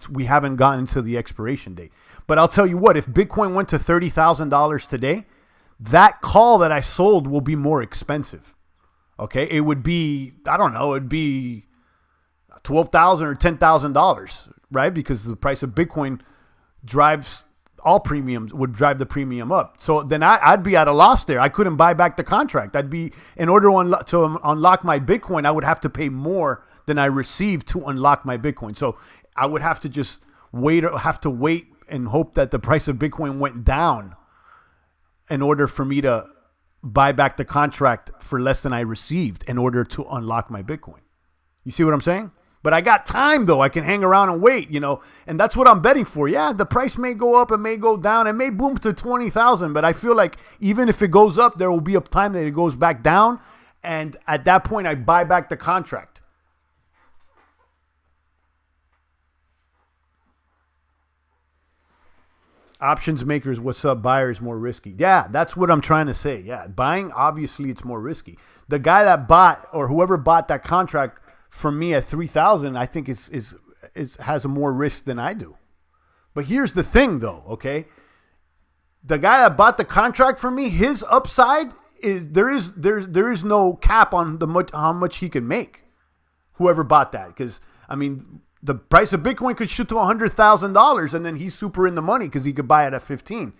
we haven't gotten to the expiration date. But I'll tell you what, if Bitcoin went to $30,000 today, that call that I sold will be more expensive. Okay. It would be, I don't know, it'd be $12,000 or $10,000, right? Because the price of Bitcoin drives all premiums, would drive the premium up. So then I'd be at a loss there. I couldn't buy back the contract. In order to unlock my Bitcoin, I would have to pay more than I received to unlock my Bitcoin. So I would have to just wait and hope that the price of Bitcoin went down in order for me to buy back the contract for less than I received in order to unlock my Bitcoin. You see what I'm saying? But I got time, though. I can hang around and wait, you know, and that's what I'm betting for. Yeah, the price may go up, it may go down, it may boom to 20,000, but I feel like even if it goes up, there will be a time that it goes back down, and at that point, I buy back the contract. Options makers, what's up? Buyers more risky. Yeah, that's what I'm trying to say. Yeah, buying, obviously, it's more risky. The guy that bought, or whoever bought that contract from me at 3,000, I think has a more risk than I do. But here's the thing, though. Okay, the guy that bought the contract from me, his upside is there is no cap on how much he can make. Whoever bought that, because I mean, the price of Bitcoin could shoot to $100,000, and then he's super in the money because he could buy it at 15.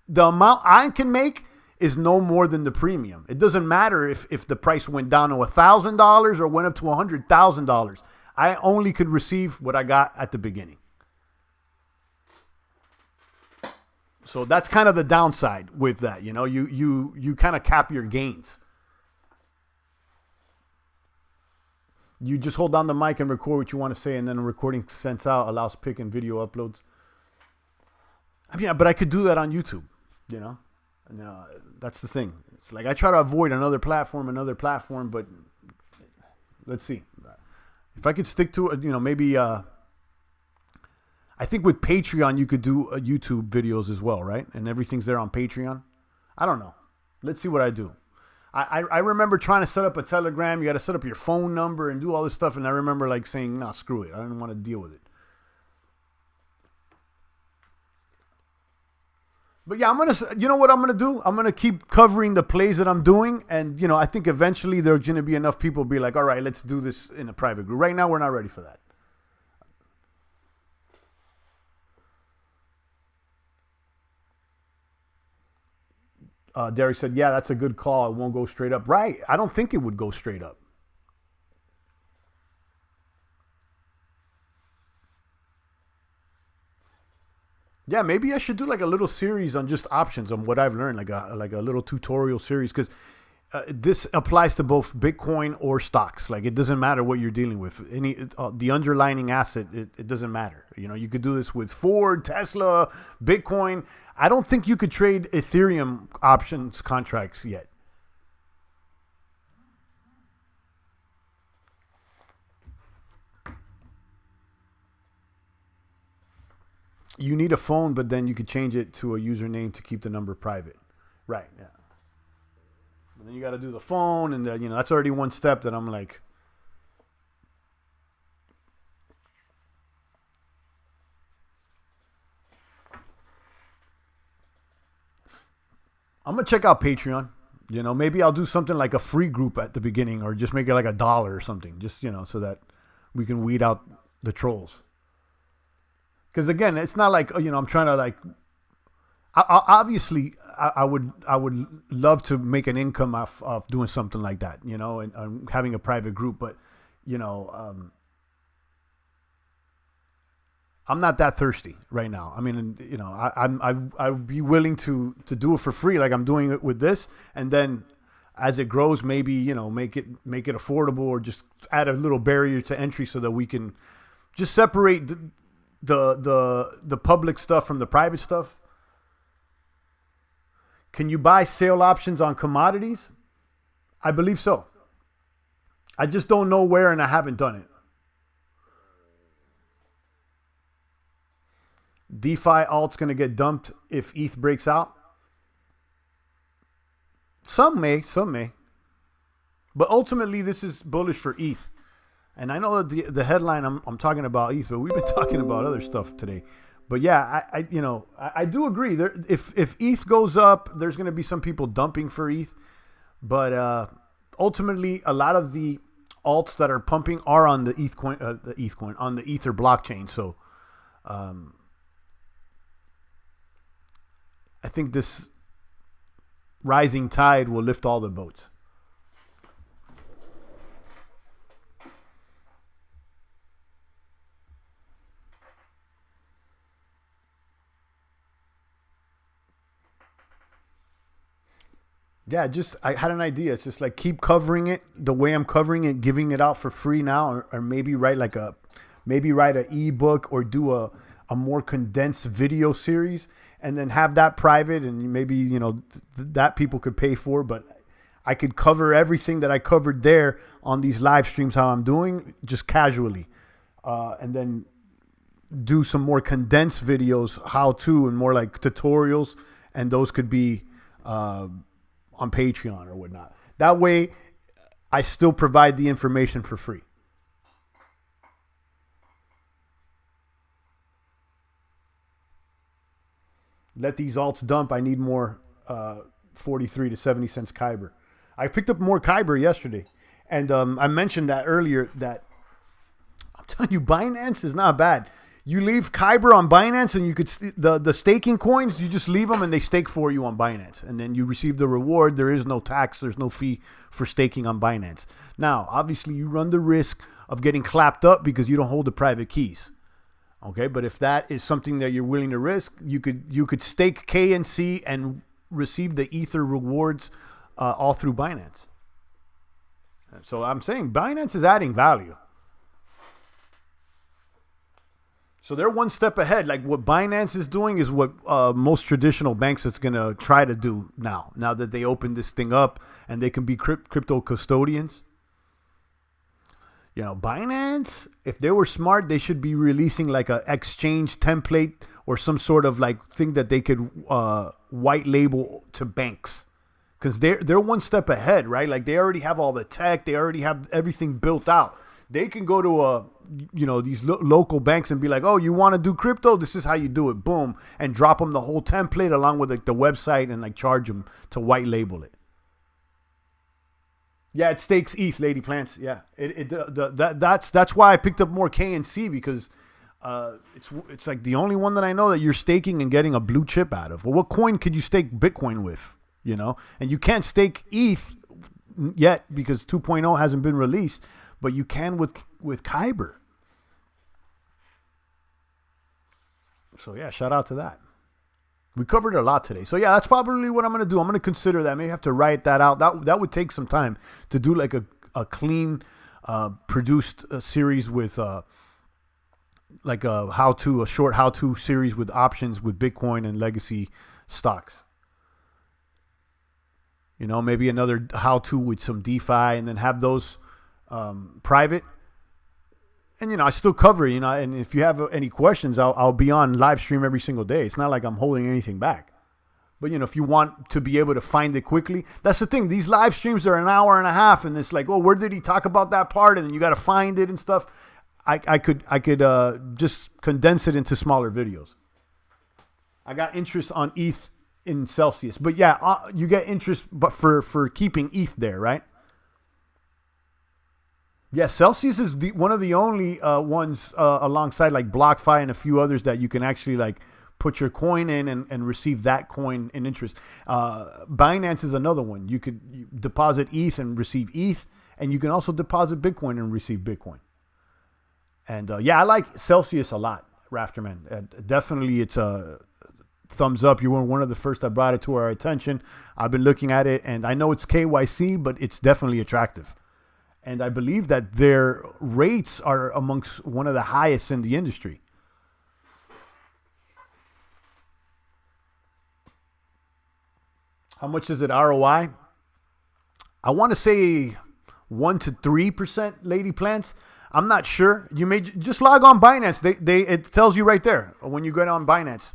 The amount I can make is no more than the premium. It doesn't matter if the price went down to $1,000 or went up to $100,000. I only could receive what I got at the beginning. So that's kind of the downside with that. You know, you kind of cap your gains. You just hold down the mic and record what you want to say, and then the recording sends out, allows pic and video uploads. I mean, but I could do that on YouTube, you know? No, that's the thing. It's like I try to avoid another platform, but let's see. If I could stick to it, you know, maybe I think with Patreon you could do YouTube videos as well, right? And everything's there on Patreon. I don't know. Let's see what I do. I remember trying to set up a Telegram. You got to set up your phone number and do all this stuff. And I remember like saying, nah, screw it. I didn't want to deal with it. But yeah, you know what I'm going to do? I'm going to keep covering the plays that I'm doing. And, you know, I think eventually there's going to be enough people be like, all right, let's do this in a private group. Right now, we're not ready for that. Derek said, yeah, that's a good call. It won't go straight up. Right. I don't think it would go straight up. Yeah, maybe I should do like a little series on just options on what I've learned, like a little tutorial series, because this applies to both Bitcoin or stocks. Like it doesn't matter what you're dealing with. The underlying asset, it doesn't matter. You know, you could do this with Ford, Tesla, Bitcoin. I don't think you could trade Ethereum options contracts yet. You need a phone, but then you could change it to a username to keep the number private. Right, yeah. And then you got to do the phone, and you know, that's already one step that I'm like, I'm going to check out Patreon. You know, maybe I'll do something like a free group at the beginning, or just make it like $1 or something, just, you know, so that we can weed out the trolls. Because again, it's not like, you know, I'm trying to like, obviously I would love to make an income of doing something like that, you know, and having a private group, but you know, I'm not that thirsty right now. I mean, you know, I'd be willing to do it for free, like I'm doing it with this, and then as it grows, maybe, you know, make it affordable, or just add a little barrier to entry so that we can just separate the public stuff from the private stuff. Can you buy sale options on commodities? I believe so. I just don't know where, and I haven't done it. DeFi alt's going to get dumped if ETH breaks out. Some may. But ultimately, this is bullish for ETH. And I know that the headline, I'm talking about ETH, but we've been talking about other stuff today. But yeah, I do agree. If ETH goes up, there's going to be some people dumping for ETH. But ultimately, a lot of the alts that are pumping are on the ETH coin, on the Ether blockchain. So I think this rising tide will lift all the boats. Yeah, I had an idea. It's just like keep covering it the way I'm covering it, giving it out for free now, or maybe write an ebook, or do a more condensed video series, and then have that private, and maybe, you know, that people could pay for. But I could cover everything that I covered there on these live streams, how I'm doing, just casually, and then do some more condensed videos, how to, and more like tutorials, and those could be on Patreon or whatnot. That way, I still provide the information for free. Let these alts dump. I need more 43 to 70 cents Kyber. I picked up more Kyber yesterday. And I mentioned that earlier, that I'm telling you, Binance is not bad. You leave Kyber on Binance, and you could the staking coins, you just leave them and they stake for you on Binance. And then you receive the reward. There is no tax. There's no fee for staking on Binance. Now, obviously, you run the risk of getting clapped up because you don't hold the private keys. Okay, but if that is something that you're willing to risk, you could stake KNC and receive the Ether rewards all through Binance. So I'm saying Binance is adding value. So they're one step ahead. Like what Binance is doing is what most traditional banks is going to try to do now. Now that they open this thing up and they can be crypto custodians. You know, Binance, if they were smart, they should be releasing like a exchange template or some sort of like thing that they could white label to banks. Because they're one step ahead, right? Like they already have all the tech. They already have everything built out. They can go to these local banks and be like, oh, you want to do crypto? This is how you do it. Boom. And drop them the whole template along with like the website, and like charge them to white label it. Yeah, it stakes ETH, Lady Plants. Yeah, that's why I picked up more KNC, because it's like the only one that I know that you're staking and getting a blue chip out of. Well, what coin could you stake Bitcoin with? You know, and you can't stake ETH yet because 2.0 hasn't been released, but you can with Kyber. So yeah, shout out to that. We covered a lot today. So yeah, that's probably what I'm going to do. I'm going to consider that. Maybe have to write that out. That would take some time to do, like a clean produced series with like a short how-to series with options with Bitcoin and legacy stocks. You know, maybe another how-to with some DeFi, and then have those private. And, you know, I still cover, you know, and if you have any questions, I'll be on live stream every single day. It's not like I'm holding anything back. But, you know, if you want to be able to find it quickly, that's the thing. These live streams are an hour and a half, and it's like, well, where did he talk about that part? And then you got to find it and stuff. I could just condense it into smaller videos. I got interest on ETH in Celsius. But, yeah, you get interest but for keeping ETH there, right? Yeah, Celsius is one of the only ones alongside like BlockFi and a few others that you can actually like put your coin in and receive that coin in interest. Binance is another one. You could deposit ETH and receive ETH, and you can also deposit Bitcoin and receive Bitcoin. And yeah, I like Celsius a lot, Rafterman. Definitely, it's thumbs up. You were one of the first that brought it to our attention. I've been looking at it, and I know it's KYC, but it's definitely attractive. And I believe that their rates are amongst one of the highest in the industry. How much is it ROI? I want to say 1 to 3%, Lady Plants. I'm not sure. You may just log on Binance. It tells you right there when you get on Binance.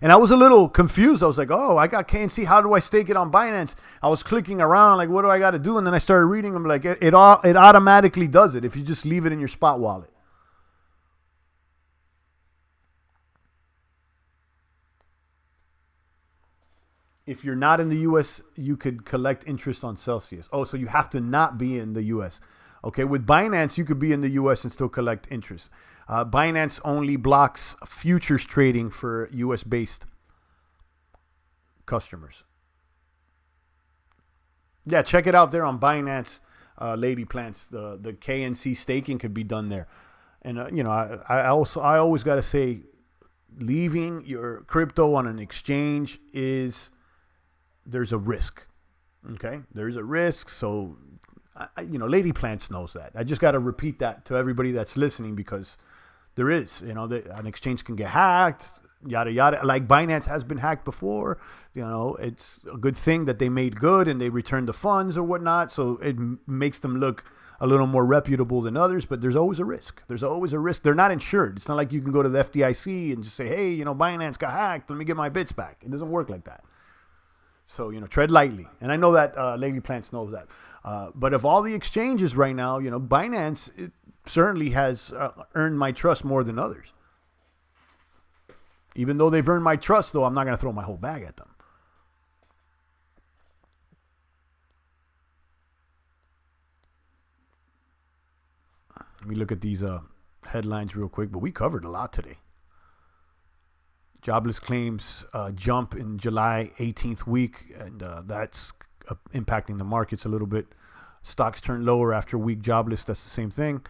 And I was a little confused. I was like, oh, I got KNC. How do I stake it on Binance? I was clicking around like, what do I got to do? And then I started reading them like it automatically does it if you just leave it in your spot wallet. If you're not in the U.S., you could collect interest on Celsius. Oh, so you have to not be in the U.S. Okay, with Binance, you could be in the U.S. and still collect interest. Binance only blocks futures trading for U.S.-based customers. Yeah, check it out there on Binance, Lady Plants. The KNC staking could be done there. And, I always got to say, leaving your crypto on an exchange there's a risk. Okay, there's a risk. So, Lady Plants knows that. I just got to repeat that to everybody that's listening because there is, an exchange can get hacked, yada, yada. Like Binance has been hacked before. It's a good thing that they made good and they returned the funds or whatnot. So it makes them look a little more reputable than others, but there's always a risk. There's always a risk. They're not insured. It's not like you can go to the FDIC and just say, hey, Binance got hacked. Let me get my bits back. It doesn't work like that. So, tread lightly. And I know that Lady Plants knows that. But of all the exchanges right now, Binance it certainly has earned my trust more than others. Even though they've earned my trust, though, I'm not going to throw my whole bag at them. Let me look at these headlines real quick, but we covered a lot today. Jobless claims jump in July 18th week, and that's impacting the markets a little bit. Stocks turn lower after weak jobless. That's the same thing.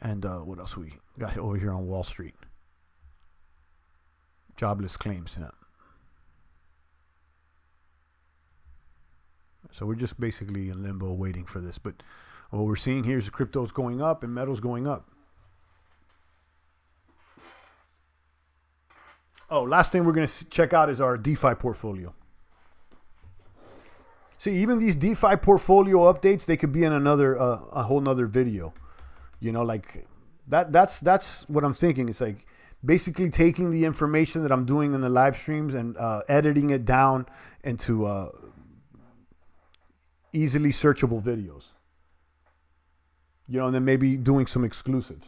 And what else we got over here on Wall Street? Jobless claims. Yeah. So we're just basically in limbo waiting for this. But what we're seeing here is crypto's going up and metal's going up. Oh, last thing we're going to check out is our DeFi portfolio. See, even these DeFi portfolio updates, they could be in a whole nother video. Like that's what I'm thinking. It's like basically taking the information that I'm doing in the live streams and editing it down into easily searchable videos. And then maybe doing some exclusives.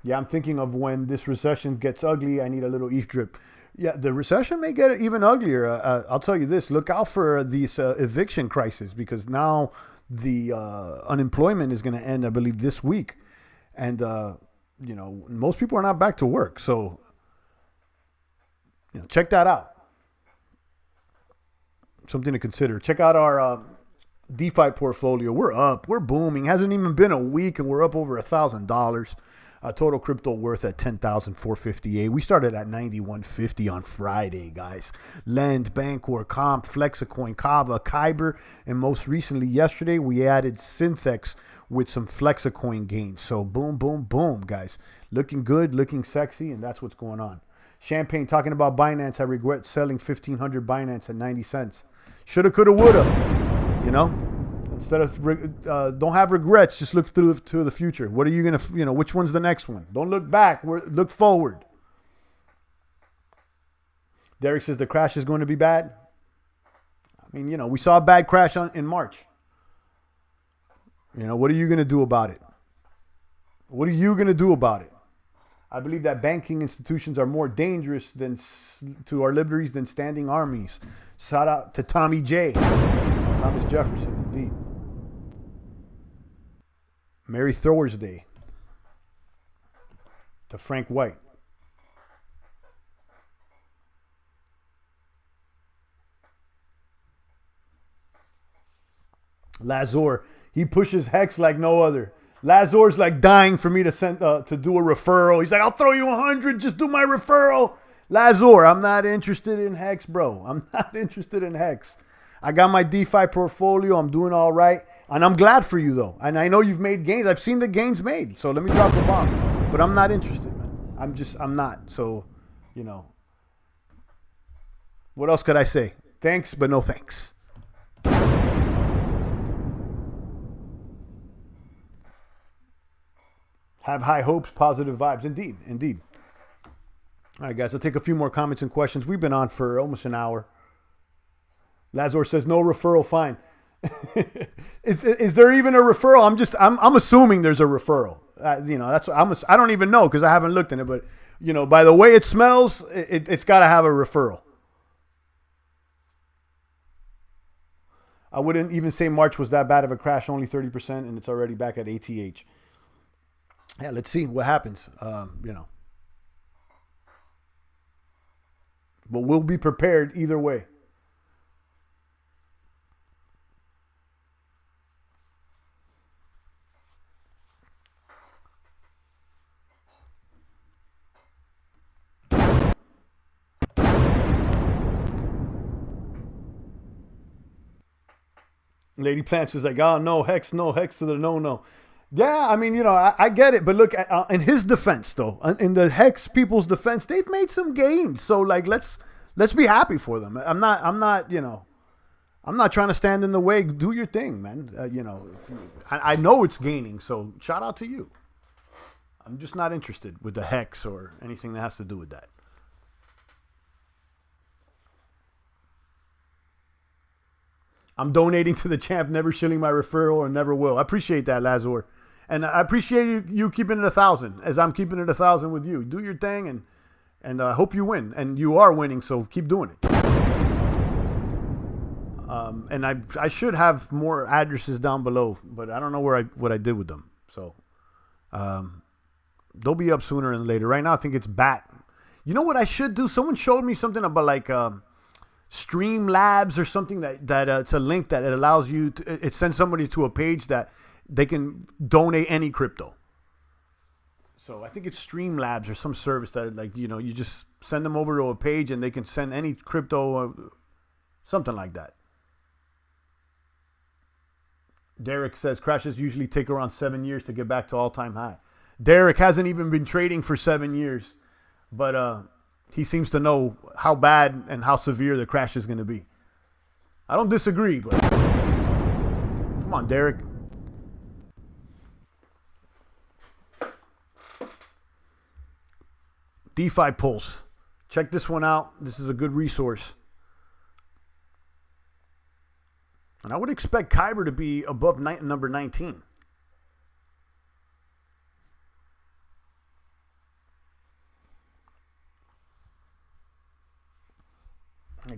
Yeah, I'm thinking of when this recession gets ugly, I need a little ETH drip. Yeah, the recession may get even uglier. I'll tell you this, look out for these eviction crisis because now the unemployment is going to end, I believe, this week. And, most people are not back to work. So, check that out. Something to consider. Check out our DeFi portfolio. We're up. We're booming. Hasn't even been a week and we're up over $1,000. Total crypto worth at $10,458. We started at $9,150 on Friday, guys. Lend, Bancor, Comp, Flexicoin, Kava, Kyber, and most recently yesterday we added Synthex with some Flexicoin gains. So boom, boom, boom, guys. Looking good, looking sexy, and that's what's going on. Champagne talking about Binance. I regret selling 1,500 Binance at 90 cents. Shoulda, coulda, woulda. Instead of don't have regrets, just look to the future. What are you gonna, which one's the next one? Don't look back. Look forward. Derek says the crash is going to be bad. I mean, we saw a bad crash in March. What are you gonna do about it? What are you gonna do about it? I believe that banking institutions are more dangerous to our liberties than standing armies. Shout out to Tommy J. Thomas Jefferson, indeed. Merry Throwers Day to Frank White. Lazor, he pushes Hex like no other. Lazor's like dying for me to send to do a referral. He's like, I'll throw you 100, just do my referral. Lazor, I'm not interested in Hex, bro. I'm not interested in Hex. I got my DeFi portfolio. I'm doing all right. And I'm glad for you, though. And I know you've made gains. I've seen the gains made. So let me drop the bomb. But I'm not interested, man. I'm not. So, you know. What else could I say? Thanks, but no thanks. Have high hopes, positive vibes. Indeed, indeed. All right, guys, I'll take a few more comments and questions. We've been on for almost an hour. Lazor says, no referral, fine. Is there even a referral? I'm assuming there's a referral. You know, I don't even know because I haven't looked in it, but you know, by the way it smells, it's got to have a referral. I wouldn't even say March was that bad of a crash, only 30%, and it's already back at ATH. Yeah, let's see what happens. You know, but we'll be prepared either way. Lady Plants is like, oh, no hex to the no. Yeah, I mean, you know, I get it. But look, in his defense, though, in the hex people's defense, they've made some gains. So, like, let's be happy for them. I'm not, you know, I'm not trying to stand in the way. Do your thing, man. You know, I know it's gaining. So, shout out to you. I'm just not interested with the hex or anything that has to do with that. I'm donating to the champ, never shilling my referral or never will. I appreciate that, Lazor. And I appreciate you keeping it 1,000 as I'm keeping it 1,000 with you. Do your thing and I hope you win. And you are winning, so keep doing it. And I should have more addresses down below, but I don't know what I did with them. So they'll be up sooner than later. Right now, I think it's BAT. You know what I should do? Someone showed me something about like Streamlabs or something that it's a link that it allows you to, it sends somebody to a page that they can donate any crypto. So I think it's Streamlabs or some service that, like, you know, you just send them over to a page and they can send any crypto, something like that. Derek says crashes usually take around 7 years to get back to all-time high. Derek hasn't even been trading for 7 years, but he seems to know how bad and how severe the crash is going to be. I don't disagree, but come on, Derek. DeFi Pulse. Check this one out. This is a good resource. And I would expect Kyber to be above number 19.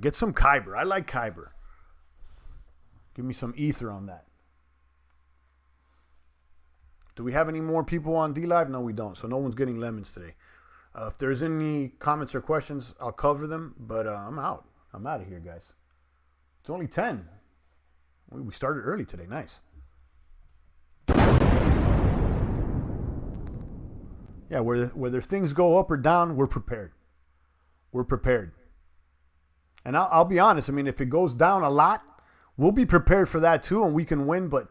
Get some Kyber. I like Kyber. Give me some ether on that. Do we have any more people on D-Live? No, we don't. So no one's getting lemons today. If there's any comments or questions, I'll cover them. But I'm out. I'm out of here, guys. It's only 10. We started early today. Nice. Yeah, whether things go up or down, we're prepared. We're prepared. And I'll be honest. I mean, if it goes down a lot, we'll be prepared for that too, and we can win. But,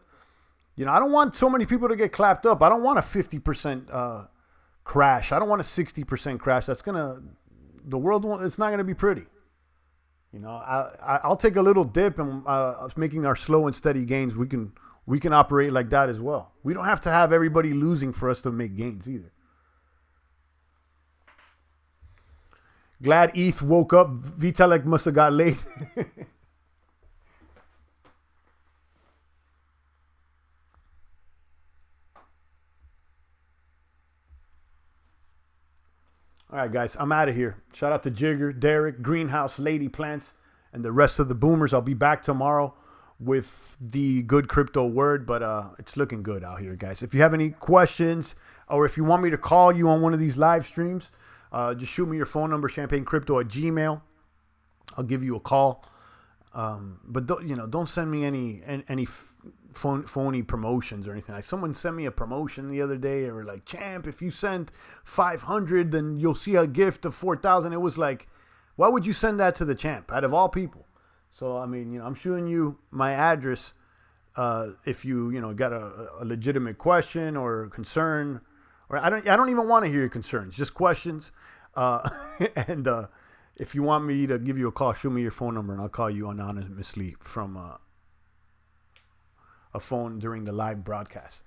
you know, I don't want so many people to get clapped up. I don't want a 50% crash. I don't want a 60% crash. That's the world, it's not going to be pretty. You know, I'll take a little dip, and making our slow and steady gains, we can operate like that as well. We don't have to have everybody losing for us to make gains either. Glad ETH woke up. Vitalik must have got late. All right, guys, I'm out of here. Shout out to Jigger, Derek, Greenhouse, Lady Plants, and the rest of the boomers. I'll be back tomorrow with the good crypto word, but it's looking good out here, guys. If you have any questions or if you want me to call you on one of these live streams, just shoot me your phone number, champagnecrypto@gmail.com. I'll give you a call. But don't send me any phony promotions or anything. Like someone sent me a promotion the other day. They were like, champ, if you send 500, then you'll see a gift of 4,000. It was like, why would you send that to the champ out of all people? So, I mean, I'm shooting you my address if you got a legitimate question or concern. Or I don't even want to hear your concerns, just questions. And if you want me to give you a call, shoot me your phone number and I'll call you anonymously from a phone during the live broadcast.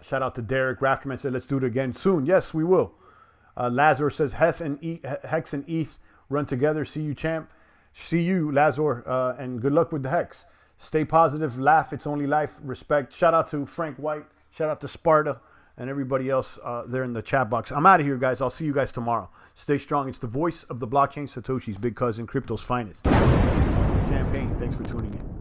Shout out to Derek. Rafterman said, let's do it again soon. Yes, we will. Lazar says, Hex and ETH run together. See you, champ. See you, Lazar, and good luck with the Hex. Stay positive, laugh, it's only life, respect. Shout out to Frank White. Shout out to Sparta and everybody else there in the chat box. I'm out of here, guys. I'll see you guys tomorrow. Stay strong. It's the voice of the blockchain, Satoshi's big cousin, crypto's finest. Champagne, thanks for tuning in.